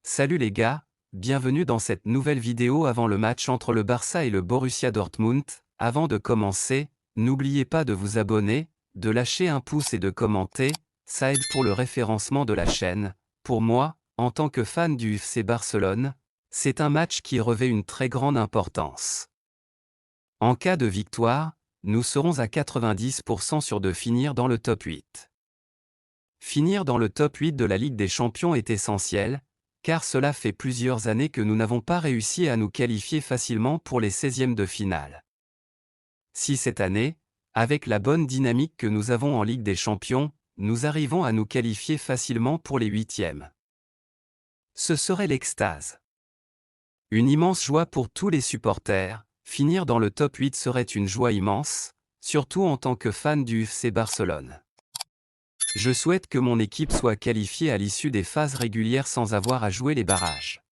Salut les gars, bienvenue dans cette nouvelle vidéo avant le match entre le Barça et le Borussia Dortmund. Avant de commencer, n'oubliez pas de vous abonner, de lâcher un pouce et de commenter, ça aide pour le référencement de la chaîne. Pour moi, en tant que fan du FC Barcelone, c'est un match qui revêt une très grande importance. En cas de victoire, nous serons à 90% sûrs de finir dans le top 8. Finir dans le top 8 de la Ligue des Champions est essentiel, car cela fait plusieurs années que nous n'avons pas réussi à nous qualifier facilement pour les 16e de finale. Si cette année, avec la bonne dynamique que nous avons en Ligue des Champions, nous arrivons à nous qualifier facilement pour les 8e. Ce serait l'extase. Une immense joie pour tous les supporters, finir dans le top 8 serait une joie immense, surtout en tant que fan du FC Barcelone. Je souhaite que mon équipe soit qualifiée à l'issue des phases régulières sans avoir à jouer les barrages.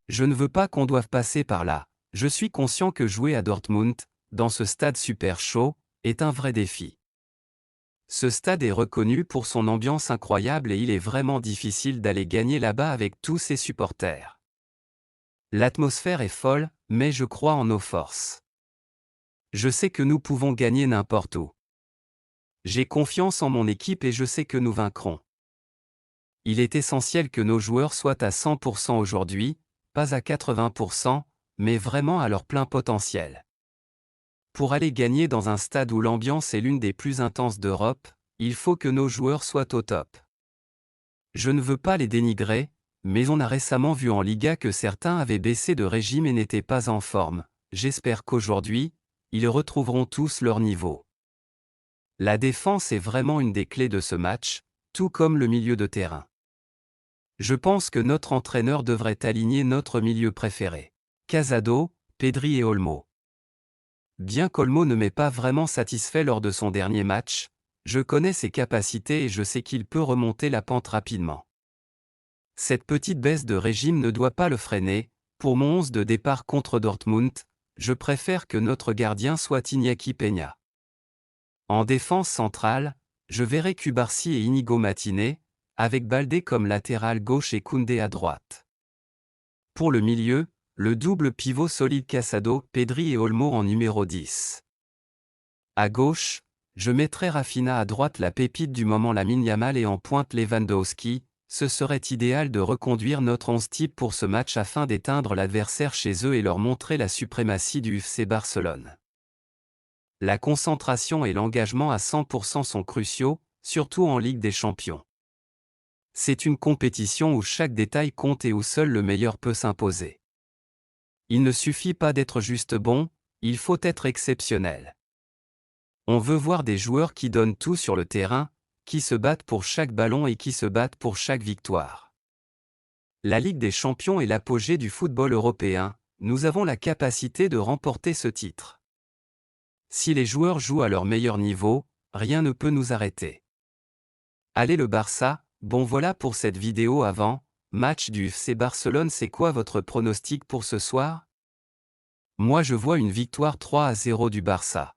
Je ne veux pas qu'on doive passer par là. Je suis conscient que jouer à Dortmund, dans ce stade super chaud, est un vrai défi. Ce stade est reconnu pour son ambiance incroyable et il est vraiment difficile d'aller gagner là-bas avec tous ses supporters. L'atmosphère est folle, mais je crois en nos forces. Je sais que nous pouvons gagner n'importe où. J'ai confiance en mon équipe et je sais que nous vaincrons. Il est essentiel que nos joueurs soient à 100% aujourd'hui, pas à 80%, mais vraiment à leur plein potentiel. Pour aller gagner dans un stade où l'ambiance est l'une des plus intenses d'Europe, il faut que nos joueurs soient au top. Je ne veux pas les dénigrer, mais on a récemment vu en Liga que certains avaient baissé de régime et n'étaient pas en forme. J'espère qu'aujourd'hui, ils retrouveront tous leur niveau. La défense est vraiment une des clés de ce match, tout comme le milieu de terrain. Je pense que notre entraîneur devrait aligner notre milieu préféré. Casado, Pedri et Olmo. Bien qu'Olmo ne m'ait pas vraiment satisfait lors de son dernier match, je connais ses capacités et je sais qu'il peut remonter la pente rapidement. Cette petite baisse de régime ne doit pas le freiner. Pour mon 11 de départ contre Dortmund, je préfère que notre gardien soit Iñaki Peña. En défense centrale, je verrai Cubarsí et Inigo Martínez, avec Baldé comme latéral gauche et Koundé à droite. Pour le milieu, le double pivot solide Casado, Pedri et Olmo en numéro 10. À gauche, je mettrai Rafinha à droite, la pépite du moment Lamine Yamal, et en pointe Lewandowski. Ce serait idéal de reconduire notre 11 type pour ce match afin d'éteindre l'adversaire chez eux et leur montrer la suprématie du FC Barcelone. La concentration et l'engagement à 100% sont cruciaux, surtout en Ligue des Champions. C'est une compétition où chaque détail compte et où seul le meilleur peut s'imposer. Il ne suffit pas d'être juste bon, il faut être exceptionnel. On veut voir des joueurs qui donnent tout sur le terrain, qui se battent pour chaque ballon et qui se battent pour chaque victoire. La Ligue des Champions est l'apogée du football européen, nous avons la capacité de remporter ce titre. Si les joueurs jouent à leur meilleur niveau, rien ne peut nous arrêter. Allez le Barça, bon voilà pour cette vidéo avant, match du FC Barcelone. C'est quoi votre pronostic pour ce soir? Moi je vois une victoire 3-0 du Barça.